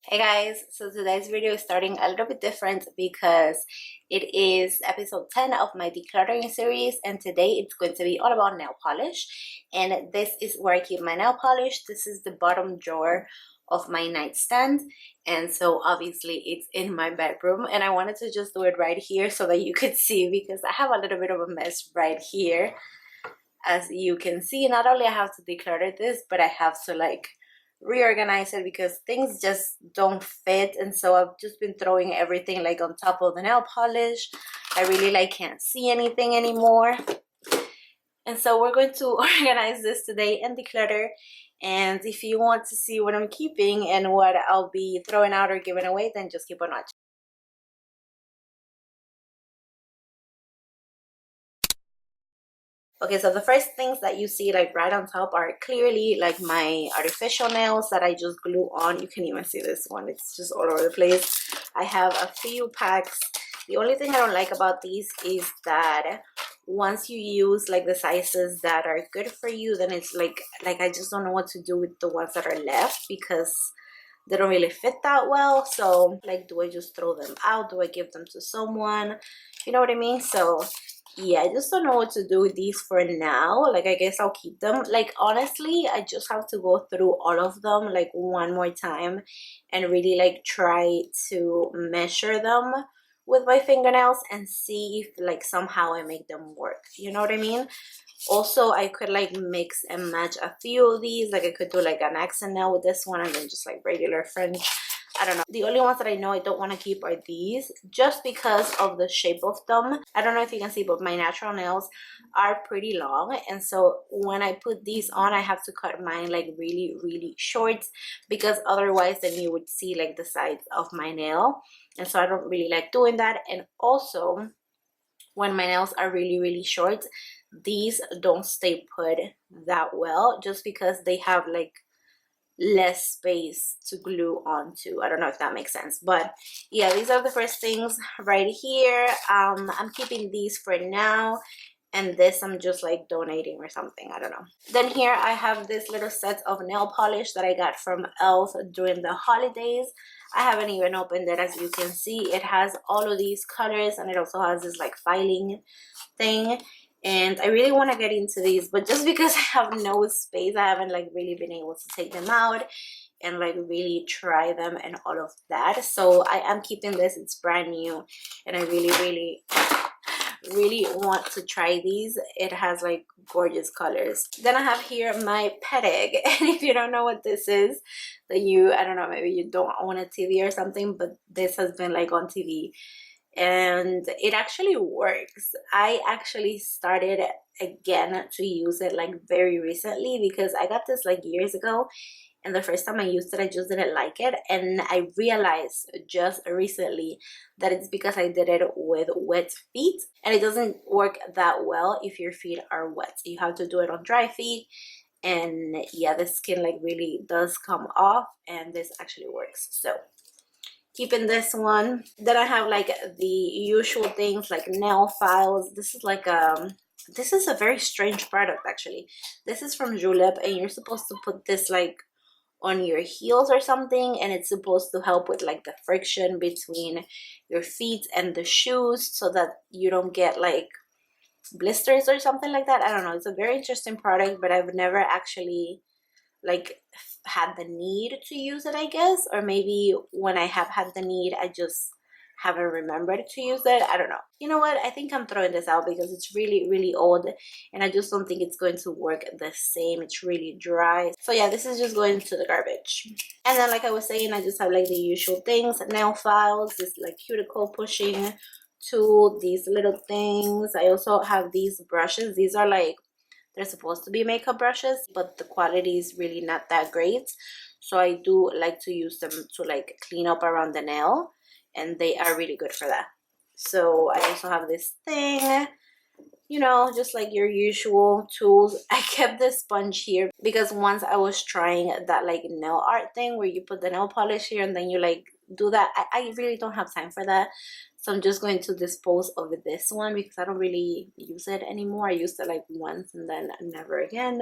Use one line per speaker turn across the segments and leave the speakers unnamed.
Hey guys, so today's video is starting a little bit different because it is episode 10 of my decluttering series, and today it's going to be all about nail polish. And this is where I keep my nail polish. This is the bottom drawer of my nightstand, and so obviously it's in my bedroom, and I wanted to just do it right here so that you could see, because I have a little bit of a mess right here. As you can see, not only I have to declutter this, but I have to like reorganize it because things just don't fit. And so I've just been throwing everything like on top of the nail polish. I really like can't see anything anymore, and so we're going to organize this today and declutter. And if you want to see what I'm keeping and what I'll be throwing out or giving away, then just keep on watching. Okay, so the first things that you see like right on top are clearly like my artificial nails that I just glue on. You can even see this one, it's just all over the place. I have a few packs. The only thing I don't like about these is that once you use like the sizes that are good for you, then it's like I just don't know what to do with the ones that are left because they don't really fit that well. So like, do I just throw them out? Do I give them to someone? You know what I mean? So yeah, I just don't know what to do with these for now. Like, I guess I'll keep them. Like, honestly, I just have to go through all of them like one more time and really like try to measure them with my fingernails and see if like somehow I make them work. You know what I mean? Also, I could like mix and match a few of these. Like, I could do like an accent nail with this one and then just like regular French. I don't know. The only ones that I know I don't want to keep are these, just because of the shape of them. I don't know if you can see, but my natural nails are pretty long, and so when I put these on, I have to cut mine like really short, because otherwise then you would see like the sides of my nail, and so I don't really like doing that. And also, when my nails are really short, these don't stay put that well, just because they have like less space to glue onto. I don't know if that makes sense, but yeah, these are the first things right here. I'm keeping these for now, and this I'm just like donating or something, I don't know. Then here I have this little set of nail polish that I got from elf during the holidays. I haven't even opened it. As you can see, it has all of these colors, and it also has this like filing thing. And I really want to get into these, but just because I have no space, I haven't like really been able to take them out and like really try them and all of that. So I am keeping this. It's brand new, and I really want to try these. It has like gorgeous colors. Then I have here my pet egg, and if you don't know what this is, then I don't know, maybe you don't own a TV or something, but this has been like on TV and it actually works. I actually started again to use it like very recently, because I got this like years ago, and the first time I used it I just didn't like it, and I realized just recently that it's because I did it with wet feet, and it doesn't work that well if your feet are wet. You have to do it on dry feet, and yeah, the skin like really does come off, and this actually works. So keeping this one. Then I have like the usual things like nail files. This is like this is a very strange product actually. This is from Julep, and you're supposed to put this like on your heels or something, and it's supposed to help with like the friction between your feet and the shoes so that you don't get like blisters or something like that. I don't know, it's a very interesting product, but I've never actually like had the need to use it, I guess. Or maybe when I have had the need, I just haven't remembered to use it. I don't know. You know what, I think I'm throwing this out because it's really old, and I just don't think it's going to work the same. It's really dry. So yeah, this is just going to the garbage. And then like I was saying, I just have like the usual things: nail files, this like cuticle pushing tool, these little things. I also have these brushes. These are like, they're supposed to be makeup brushes, but the quality is really not that great. So I do like to use them to like clean up around the nail, and they are really good for that. So I also have this thing, you know, just like your usual tools. I kept this sponge here because once I was trying that like nail art thing where you put the nail polish here and then you like do that. I really don't have time for that. So I'm just going to dispose of this one because I don't really use it anymore. I used it like once and then never again.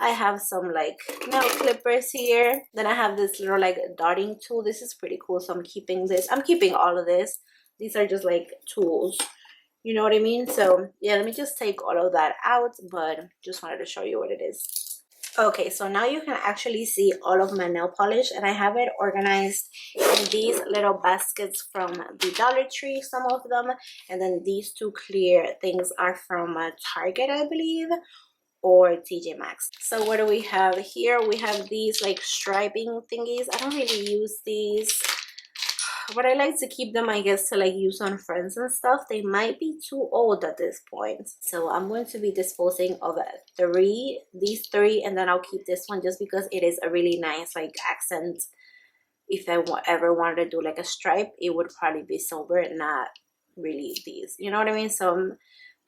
I have some like nail clippers here. Then I have this little like dotting tool. This is pretty cool, so I'm keeping this. I'm keeping all of this. These are just like tools, you know what I mean? So yeah, let me just take all of that out, but just wanted to show you what it is. Okay, so now you can actually see all of my nail polish, and I have it organized in these little baskets from the Dollar Tree, some of them, and then these two clear things are from Target, I believe, or TJ Maxx. So what do we have here? We have these like striping thingies. I don't really use these, but I like to keep them, I guess, to like use on friends and stuff. They might be too old at this point, so I'm going to be disposing of these three, and then I'll keep this one just because it is a really nice like accent. If I ever wanted to do like a stripe, it would probably be silver, not really these, you know what I mean? So I'm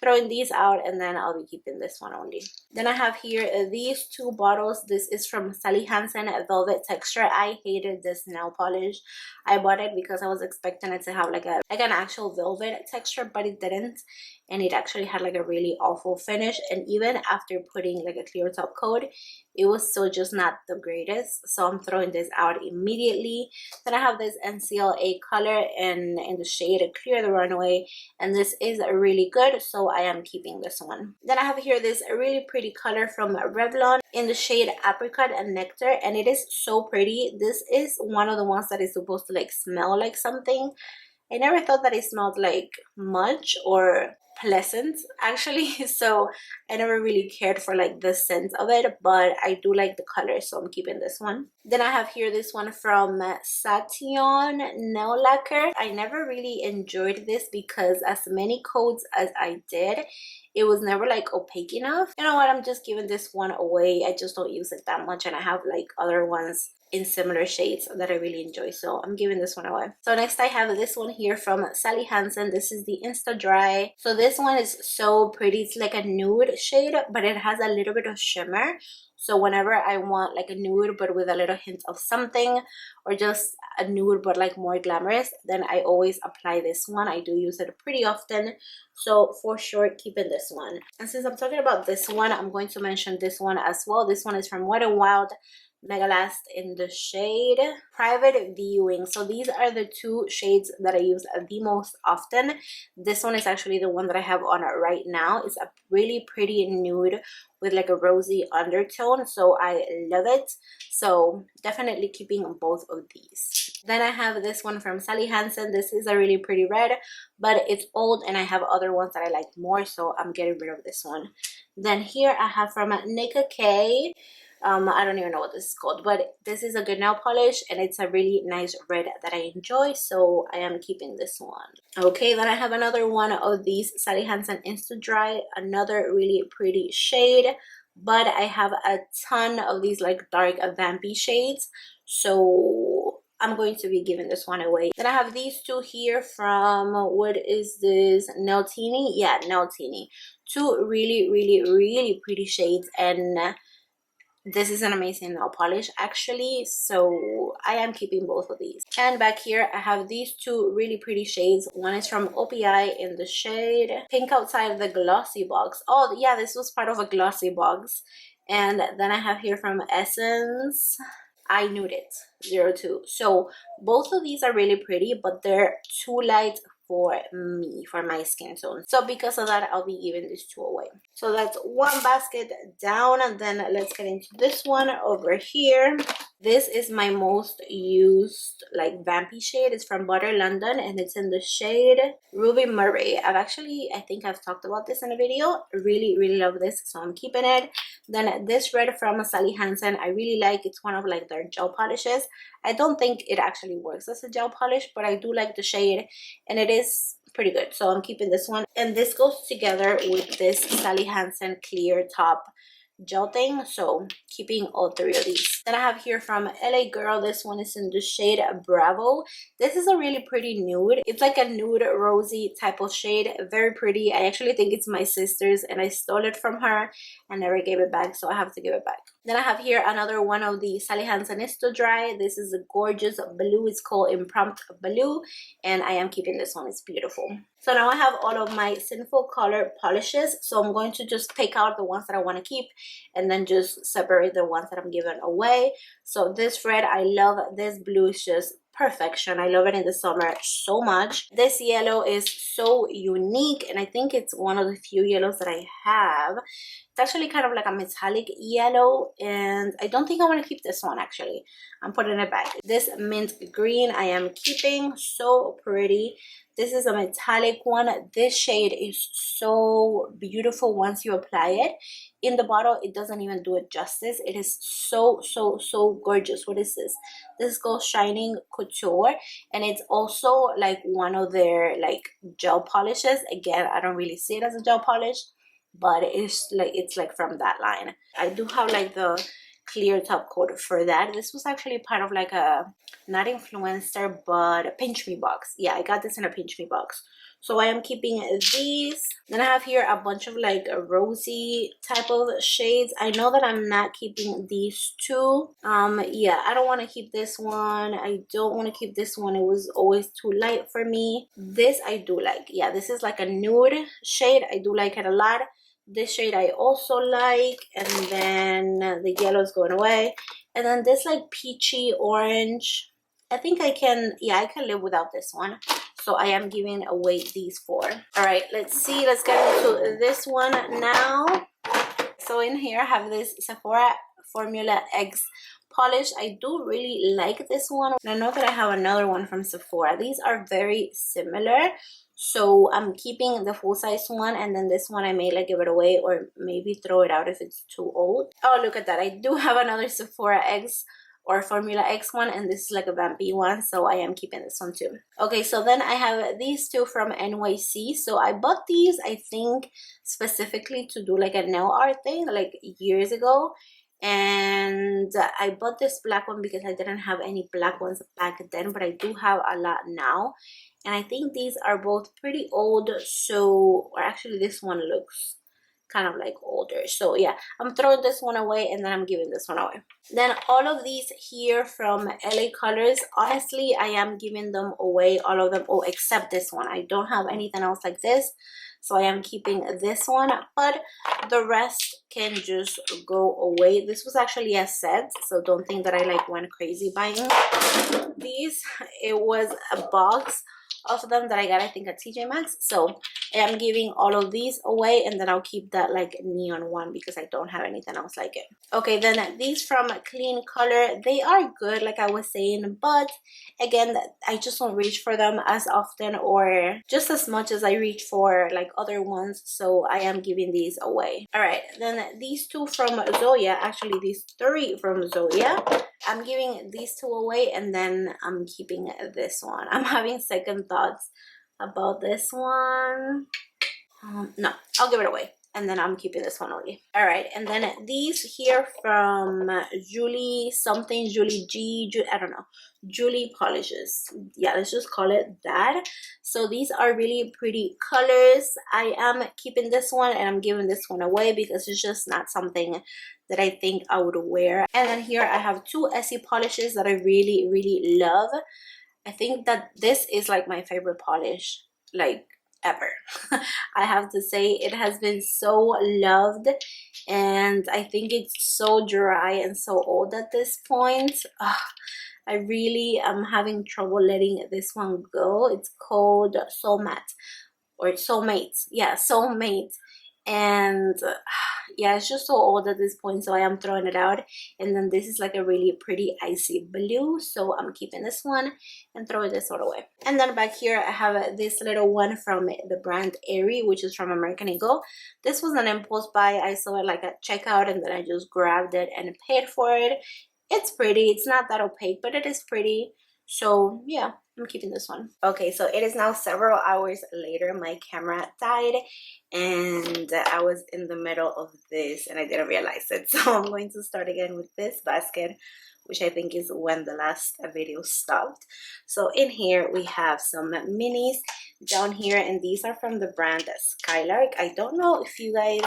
throwing these out, and then I'll be keeping this one only. Then I have here these two bottles. This is from Sally Hansen Velvet Texture. I hated this nail polish. I bought it because I was expecting it to have like an actual velvet texture, but it didn't, and it actually had like a really awful finish. And even after putting like a clear top coat, it was still just not the greatest. So I'm throwing this out immediately. Then I have this NCLA color in the shade Clear the Runway, and this is really good, so I am keeping this one. Then I have here this really pretty color from Revlon in the shade Apricot and Nectar, and it is so pretty. This is one of the ones that is supposed to like smell like something. I never thought that it smelled like much or pleasant actually, so I never really cared for like the scent of it, but I do like the color, so I'm keeping this one. Then I have here this one from Sation Nail Lacquer. I never really enjoyed this because as many coats as I did, it was never like opaque enough. You know what, I'm just giving this one away. I just don't use it that much, and I have like other ones in similar shades that I really enjoy, so I'm giving this one away. So next I have this one here from Sally Hansen. This is the Insta Dry. So this one is so pretty. It's like a nude shade, but it has a little bit of shimmer. So whenever I want like a nude but with a little hint of something, or just a nude but like more glamorous, then I always apply this one. I do use it pretty often, so for sure keeping this one. And since I'm talking about this one, I'm going to mention this one as well. This one is from Wet n Wild Mega Last in the shade Private Viewing. So these are the two shades that I use the most often. This one is actually the one that I have on right now. It's a really pretty nude with like a rosy undertone, so I love it. So definitely keeping both of these. Then I have this one from Sally Hansen. This is a really pretty red, but it's old, and I have other ones that I like more, so I'm getting rid of this one. Then here I have from Nika K. I don't even know what this is called, but this is a good nail polish, and it's a really nice red that I enjoy, so I am keeping this one. Okay, then I have another one of these Sally Hansen Insta Dry, another really pretty shade, but I have a ton of these like dark vampy shades, so I'm going to be giving this one away. Then I have these two here from, what is this, Neltini? Yeah, Neltini. Two really pretty shades, and this is an amazing nail polish actually, so I am keeping both of these. And back here I have these two really pretty shades. One is from OPI in the shade Pink Outside the Glossy Box. Oh yeah, this was part of a glossy box. And then I have here from Essence I Nude It 02. So both of these are really pretty, but they're too light for me, for my skin tone, so because of that I'll be giving these two away. So that's one basket down, and then let's get into this one over here. This is my most used like vampy shade. It's from Butter London, and it's in the shade Ruby Murray. I think I've talked about this in a video. Really love this, so I'm keeping it. Then this red from Sally Hansen, I really like. It's one of like their gel polishes. I don't think it actually works as a gel polish, but I do like the shade, and it is pretty good, so I'm keeping this one. And this goes together with this Sally Hansen clear top gel thing, so keeping all three of these. Then I have here from LA Girl. This one is in the shade Bravo. This is a really pretty nude. It's like a nude rosy type of shade, very pretty. I actually think it's my sister's, and I stole it from her and never gave it back, so I have to give it back. Then I have here another one of the Sally Hansen Isto Dry. This is a gorgeous blue. It's called Impromptu Blue, and I am keeping this one. It's beautiful. So now I have all of my Sinful Color polishes. So I'm going to just pick out the ones that I want to keep and then just separate the ones that I'm giving away. So this red, I love. This blue is just perfection. I love it in the summer so much. This yellow is so unique, and I think it's one of the few yellows that I have. It's actually kind of like a metallic yellow, and I don't think I want to keep this one. Actually, I'm putting it back. This mint green I am keeping. So pretty. This is a metallic one. This shade is so beautiful once you apply it. In the bottle, it doesn't even do it justice. It is so gorgeous. What is this? This is called Shining Couture, and it's also like one of their like gel polishes. Again, I don't really see it as a gel polish, but it's like from that line. I do have like the clear top coat for that. This was actually part of like a, not influencer, but a Pinch Me box. Yeah, I got this in a Pinch Me box. So I am keeping these. Then I have here a bunch of like a rosy type of shades. I know that I'm not keeping these two. Yeah, I don't want to keep this one. I don't want to keep this one. It was always too light for me. This I do like. Yeah, this is like a nude shade. I do like it a lot. This shade I also like, and then the yellow is going away, and then this like peachy orange, I think I can, yeah, I can live without this one. So I am giving away these four. All right, let's see, let's get into this one now. So in here I have this Sephora Formula X polish. I do really like this one. And I know that I have another one from Sephora. These are very similar. So I'm keeping the full size one, and then this one I may like give it away or maybe throw it out if it's too old. Oh, look at that. I do have another Sephora X or Formula X one, and this is like a vampy one, so I am keeping this one too. Okay, so then I have these two from NYC. So I bought these, I think, specifically to do like a nail art thing like years ago. And I bought this black one because I didn't have any black ones back then, but I do have a lot now. And I think these are both pretty old, so, or actually this one looks kind of like older. So yeah, I'm throwing this one away, and then I'm giving this one away. Then all of these here from LA Colors, honestly, I am giving them away, all of them. Oh, except this one. I don't have anything else like this, so I am keeping this one, but the rest can just go away. This was actually a set, so don't think that I like went crazy buying these. It was a box of them that I got, I think, at TJ Maxx. So I am giving all of these away, and then I'll keep that like neon one because I don't have anything else like it. Okay, then these from Clean Color, they are good like I was saying, but again, I just don't reach for them as often or just as much as I reach for like other ones, so I am giving these away. All right, then these two from Zoya, actually these three from Zoya, I'm giving these two away, and then I'm keeping this one. I'm having second thoughts about this one. No, I'll give it away, and then I'm keeping this one only. All right, and then these here from Julie something, Julie G, I don't know, Julie Polishes. Yeah, let's just call it that. So these are really pretty colors. I am keeping this one, and I'm giving this one away because it's just not something that I think I would wear. And then here I have two Essie polishes that I really love. I think that this is like my favorite polish like ever. I have to say, it has been so loved, and I think it's so dry and so old at this point. I really am having trouble letting this one go. It's called Soulmate, or Soulmate. Yeah, Soulmate. And yeah, it's just so old at this point, so I am throwing it out. And then this is like a really pretty icy blue, so I'm keeping this one and throwing this one away. And then back here I have this little one from the brand Airy, which is from American Eagle. This was an impulse buy. I saw it like at checkout, and then I just grabbed it and paid for it. It's pretty. It's not that opaque, but it is pretty. So yeah, I'm keeping this one. Okay, so it is now several hours later. My camera died, and I was in the middle of this, and I didn't realize it. So I'm going to start again with this basket, which I think is when the last video stopped. So in here we have some minis down here, and these are from the brand Skylark. I don't know if you guys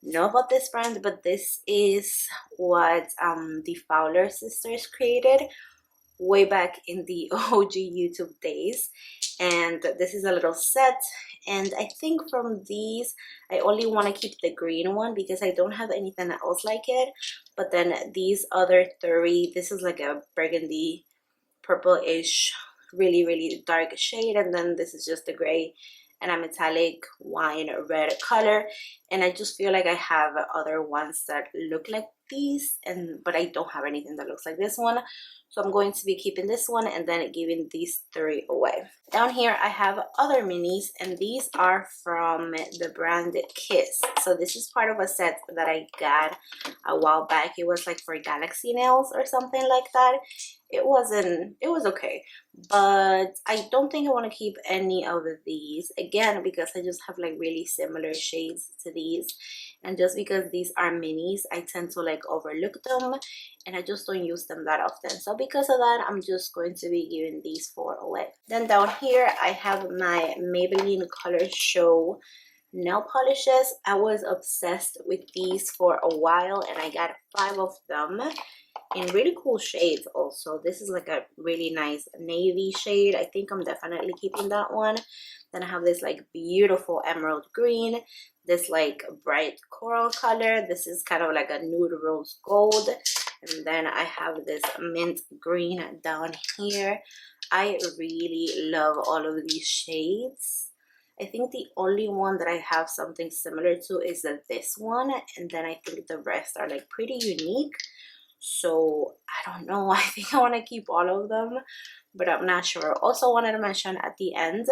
know about this brand, but this is what the Fowler sisters created way back in the OG YouTube days. And this is a little set, and I think from these I only want to keep the green one because I don't have anything else like it. But then these other three, this is like a burgundy purple-ish, really dark shade, and then this is just the gray and a metallic wine red color. And I just feel like I have other ones that look like these, but I don't have anything that looks like this one. So I'm going to be keeping this one and then giving these three away. Down here I have other minis, and these are from the brand Kiss. So this is part of a set that I got a while back. It was like for Galaxy nails or something like that. It was okay, but I don't think I want to keep any of these, again because I just have like really similar shades to these, and just because these are minis I tend to like overlook them and I just don't use them that often. So because of that, I'm just going to be giving these four away. Then down here I have my Maybelline Color Show nail polishes. I was obsessed with these for a while, and I got 5 of them in really cool shades also. This is like a really nice navy shade. I think I'm definitely keeping that one. Then I have this like beautiful emerald green, this like bright coral color. This is kind of like a nude rose gold. And then I have this mint green down here. I really love all of these shades. I think the only one that I have something similar to is this one, and then I think the rest are like pretty unique. So I don't know, I think I want to keep all of them, but I'm not sure. Also wanted to mention at the end,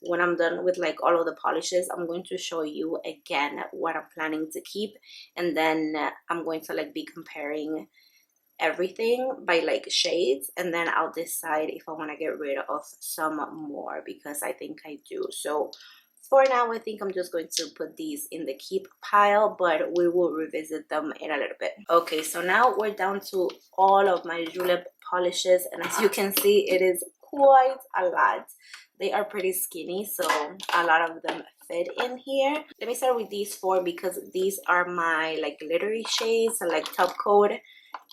when I'm done with like all of the polishes, I'm going to show you again what I'm planning to keep, and then I'm going to like be comparing everything by like shades, and then I'll decide if I want to get rid of some more, because I think I do. So for now I think I'm just going to put these in the keep pile, but we will revisit them in a little bit. Okay, so now we're down to all of my julep polishes, and as you can see, it is quite a lot. They are pretty skinny, so a lot of them fit in here. Let me start with these 4 because these are my like glittery shades, so like top coat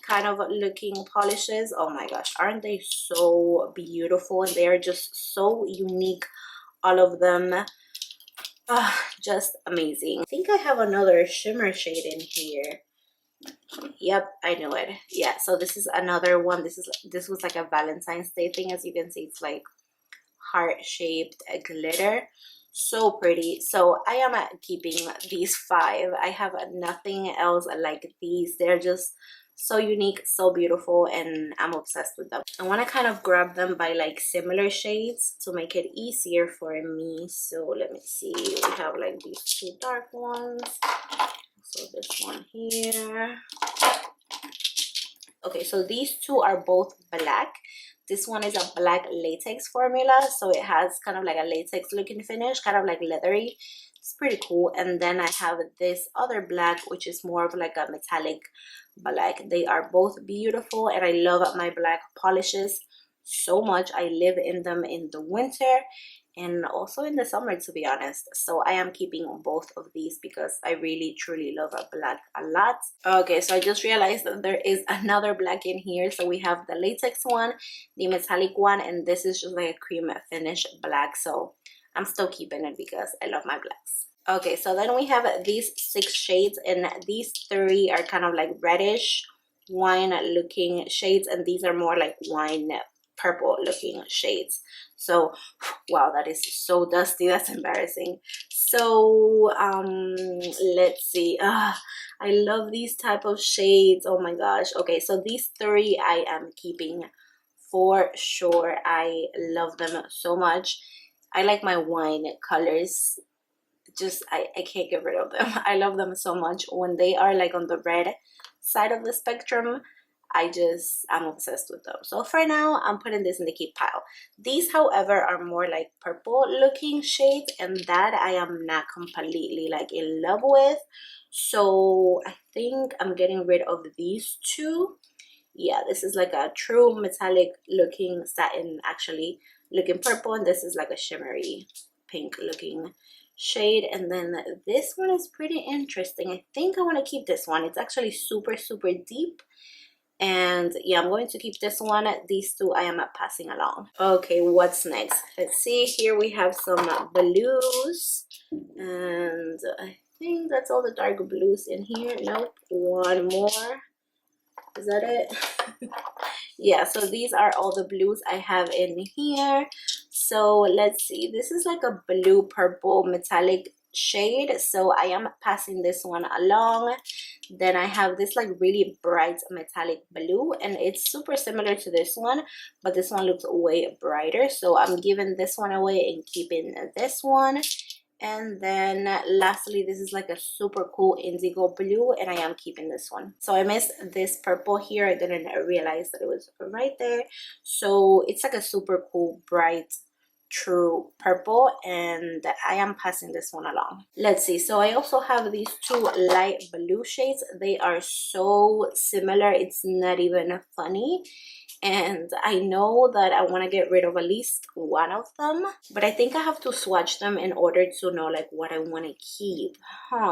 kind of looking polishes. Oh my gosh, aren't they so beautiful? They are just so unique, all of them. Just amazing. I think I have another shimmer shade in here. Yep, I knew it. Yeah, so this is another one. This was like a Valentine's Day thing. As you can see, it's like heart-shaped glitter. So pretty. So I am keeping these 5. I have nothing else like these. They're just so unique, so beautiful, and I'm obsessed with them. I want to kind of grab them by like similar shades to make it easier for me. So let me see, we have like these 2 dark ones, so this one here. Okay, so these 2 are both black. This one is a black latex formula, so it has kind of like a latex looking finish, kind of like leathery. It's pretty cool. And then I have this other black, which is more of like a metallic black. They are both beautiful, and I love my black polishes so much. I live in them in the winter and also in the summer, to be honest. So I am keeping both of these because I really truly love a black a lot. Okay, so I just realized that there is another black in here. So we have the latex one, the metallic one, and this is just like a cream finish black. So I'm still keeping it because I love my blacks. Okay, so then we have these 6 shades, and these 3 are kind of like reddish wine looking shades, and these are more like wine purple looking shades. So wow, that is so dusty, that's embarrassing. So let's see, I love these type of shades. Oh my gosh. Okay, so these 3 I am keeping for sure. I love them so much. I like my wine colors. Just I can't get rid of them. I love them so much. When they are like on the red side of the spectrum, I'm obsessed with them. So for now, I'm putting this in the keep pile. These, however, are more like purple looking shades, and that I am not completely like in love with. So I think I'm getting rid of these 2, Yeah, this is like a true metallic looking satin, actually looking purple, and this is like a shimmery pink looking shade. And then this one is pretty interesting. I think I want to keep this one. It's actually super deep, and yeah, I'm going to keep this one. These two I am passing along. Okay, what's next? Let's see. Here we have some blues, and I think that's all the dark blues in here. Nope, one more. Is that it? Yeah, so these are all the blues I have in here. So let's see, this is like a blue purple metallic shade, so I am passing this one along. Then I have this like really bright metallic blue, and it's super similar to this one, but this one looks way brighter, so I'm giving this one away and keeping this one. And then lastly, this is like a super cool indigo blue, and I am keeping this one. So I missed this purple here. I didn't realize that it was right there. So it's like a super cool bright true purple, and I am passing this one along. Let's see, so I also have these two light blue shades. They are so similar, it's not even funny. And I know that I want to get rid of at least one of them, but I think I have to swatch them in order to know like what I want to keep.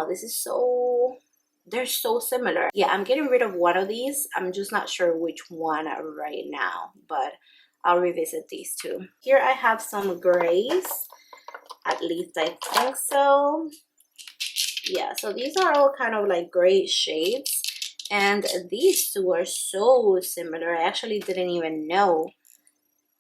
This is so, they're so similar. Yeah, I'm getting rid of one of these. I'm just not sure which one right now, but I'll revisit these two. Here I have some grays, at least I think so. Yeah, so these are all kind of like gray shades. And these two are so similar. I actually didn't even know.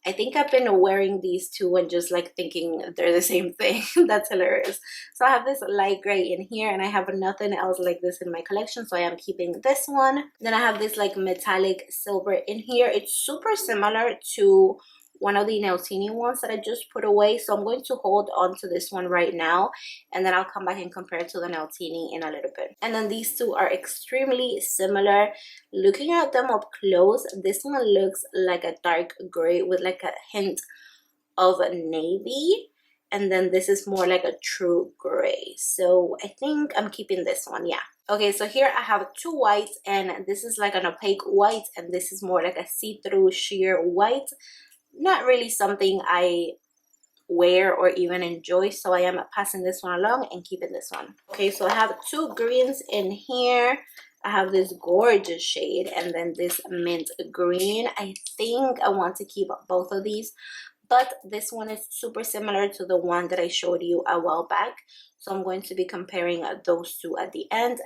I think I've been wearing these two and just like thinking they're the same thing. That's hilarious. So I have this light gray in here, and I have nothing else like this in my collection, so I am keeping this one. Then I have this like metallic silver in here. It's super similar to one of the nail teeny ones that I just put away, so I'm going to hold on to this one right now, and then I'll come back and compare it to the nail teeny in a little bit. And then these two are extremely similar. Looking at them up close, this one looks like a dark gray with like a hint of a navy, and then this is more like a true gray. So I think I'm keeping this one. Yeah. Okay, so here I have two whites, and this is like an opaque white, and this is more like a see-through sheer white. Not really something I wear or even enjoy, so I am passing this one along and keeping this one. Okay, so I have two greens in here. I have this gorgeous shade, and then this mint green. I think I want to keep both of these, but this one is super similar to the one that I showed you a while back, so I'm going to be comparing those two at the end.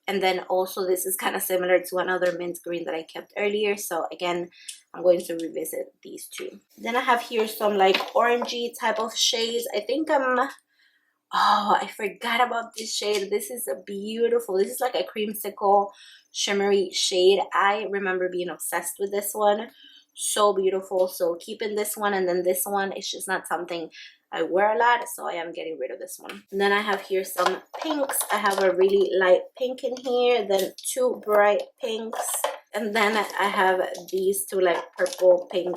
And then also this is kind of similar to another mint green that I kept earlier, so again I'm going to revisit these two. Then I have here some like orangey type of shades. I think oh, I forgot about this shade. This is a beautiful, this is like a creamsicle shimmery shade. I remember being obsessed with this one. So beautiful. So keeping this one, and then this one is just not something I wear a lot, so I am getting rid of this one. And then I have here some pinks. I have a really light pink in here, then two bright pinks, and then I have these two like purple pink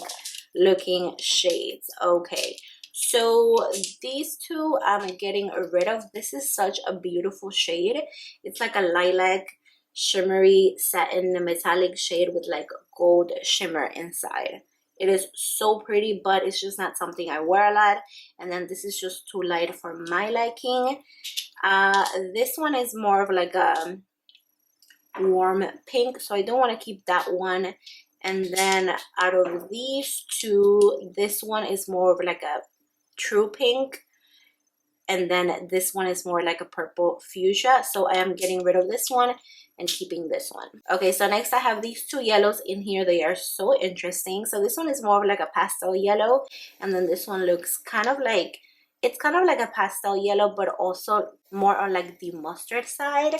looking shades. Okay, so these two I'm getting rid of. This is such a beautiful shade. It's like a lilac shimmery satin metallic shade with like gold shimmer inside. It is so pretty, but it's just not something I wear a lot. And then this is just too light for my liking. This one is more of like a warm pink, so I don't want to keep that one. And then out of these two, this one is more of like a true pink, and then this one is more like a purple fuchsia, so I am getting rid of this one and keeping this one. Okay, so next I have these two yellows in here. They are so interesting. So this one is more of like a pastel yellow, and then this one looks kind of like, it's kind of like a pastel yellow, but also more on like the mustard side,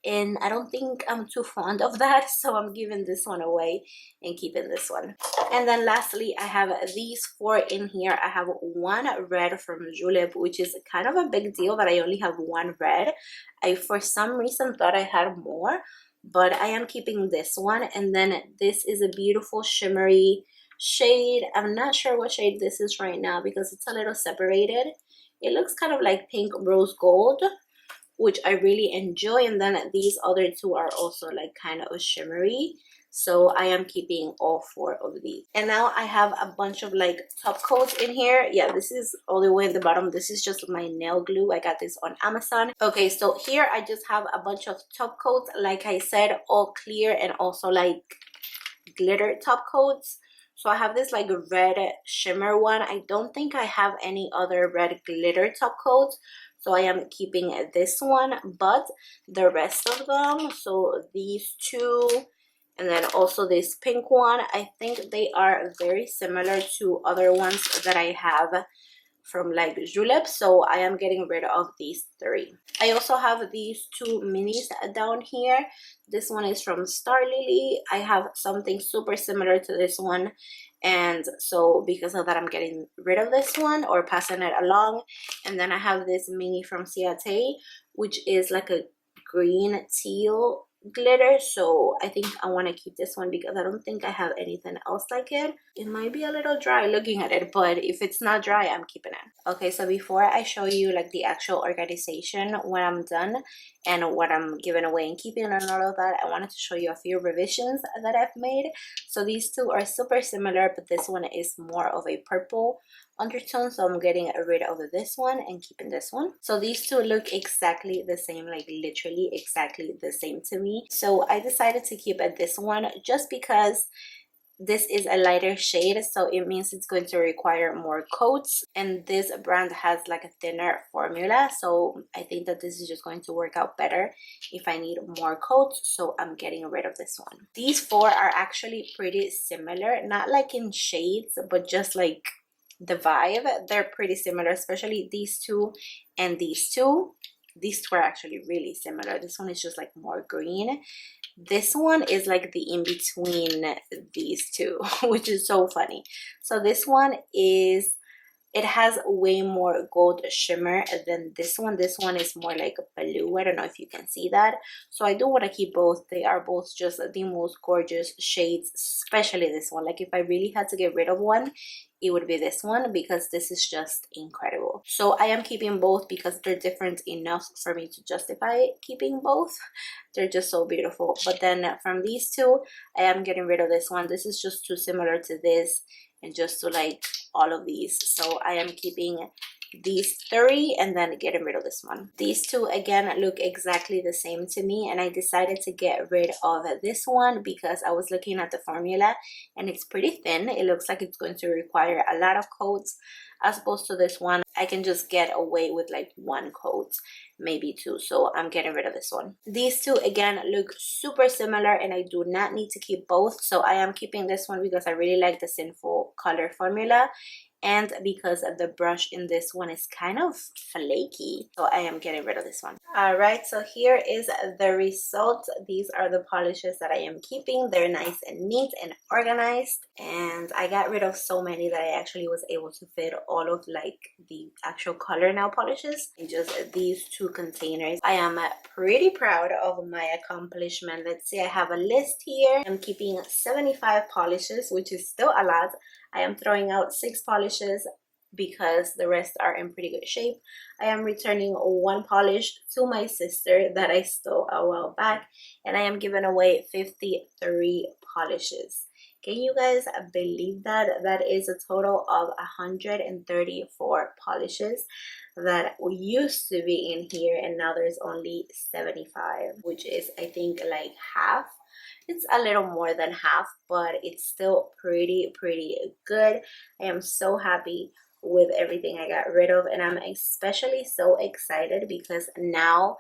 and I don't think I'm too fond of that, so I'm giving this one away and keeping this one. And then lastly, I have these four in here. I have one red from Julep, which is kind of a big deal that I only have one red. I for some reason thought I had more, but I am keeping this one. And then this is a beautiful shimmery shade. I'm not sure what shade this is right now because it's a little separated. It looks kind of like pink rose gold, which I really enjoy. And then these other two are also like kind of shimmery. So I am keeping all 4 of these. And now I have a bunch of like top coats in here. Yeah, this is all the way at the bottom. This is just my nail glue. I got this on Amazon. Okay, so here I just have a bunch of top coats, like I said, all clear and also like glitter top coats. So I have this like red shimmer one. I don't think I have any other red glitter top coats, so I am keeping this one. But the rest of them, so these 2 and then also this pink one, I think they are very similar to other ones that I have from like Julep, so I am getting rid of these 3. I also have these 2 minis down here. This one is from Star Lily. I have something super similar to this one, and so because of that I'm getting rid of this one or passing it along. And then I have this mini from Ciate, which is like a green teal glitter, so I think I want to keep this one because I don't think I have anything else like it. It might be a little dry looking at it, but if it's not dry, I'm keeping it. Okay, so before I show you like the actual organization when I'm done and what I'm giving away and keeping and all of that, I wanted to show you a few revisions that I've made. So these 2 are super similar, but this one is more of a purple undertone, so I'm getting rid of this one and keeping this one. So these 2 look exactly the same, like literally exactly the same to me. So I decided to keep this one just because this is a lighter shade, so it means it's going to require more coats, and this brand has like a thinner formula, so I think that this is just going to work out better if I need more coats, so I'm getting rid of this one. These 4 are actually pretty similar, not like in shades, but just like the vibe. They're pretty similar, especially these 2 and these 2. These 2 are actually really similar. This one is just like more green. This one is like the in between these 2, which is so funny. So this one is, it has way more gold shimmer than this one. This one is more like blue. I don't know if you can see that. So I do want to keep both. They are both just the most gorgeous shades, especially this one. Like if I really had to get rid of one, it would be this one because this is just incredible. So I am keeping both because they're different enough for me to justify keeping both. They're just so beautiful. But then from these 2, I am getting rid of this one. This is just too similar to this and just to like all of these. So I am keeping these 3 and then getting rid of this one. These 2 again look exactly the same to me, and I decided to get rid of this one because I was looking at the formula and it's pretty thin. It looks like it's going to require a lot of coats, as opposed to this one I can just get away with like 1 coat, maybe 2. So I'm getting rid of this one. These 2 again look super similar and I do not need to keep both, so I am keeping this one because I really like the Sinful color formula and because the brush in this one is kind of flaky, so I am getting rid of this one. All right, so here is the result. These are the polishes that I am keeping. They're nice and neat and organized, and I got rid of so many that I actually was able to fit all of like the actual color nail polishes in just these 2 containers. I am pretty proud of my accomplishment. Let's see, I have a list here. I'm keeping 75 polishes, which is still a lot. I am throwing out 6 polishes because the rest are in pretty good shape. I am returning 1 polish to my sister that I stole a while back, and I am giving away 53 polishes. Can you guys believe that? That is a total of 134 polishes that used to be in here, and now there's only 75, which is I think like half. It's a little more than half, but it's still pretty good. I am so happy with everything I got rid of, and I'm especially so excited because now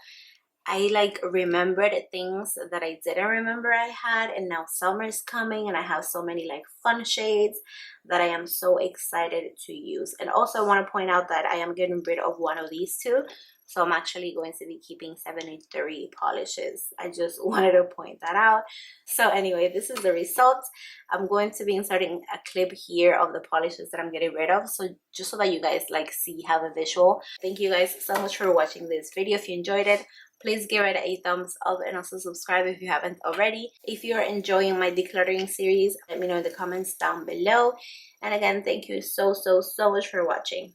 I like remembered things that I didn't remember I had, and now summer's coming and I have so many like fun shades that I am so excited to use. And also I want to point out that I am getting rid of one of these 2. So I'm actually going to be keeping 73 polishes. I just wanted to point that out. So anyway, this is the result. I'm going to be inserting a clip here of the polishes that I'm getting rid of, so just so that you guys like see, have a visual. Thank you guys so much for watching this video. If you enjoyed it, please give it a thumbs up and also subscribe if you haven't already. If you're enjoying my decluttering series, let me know in the comments down below. And again, thank you so much for watching.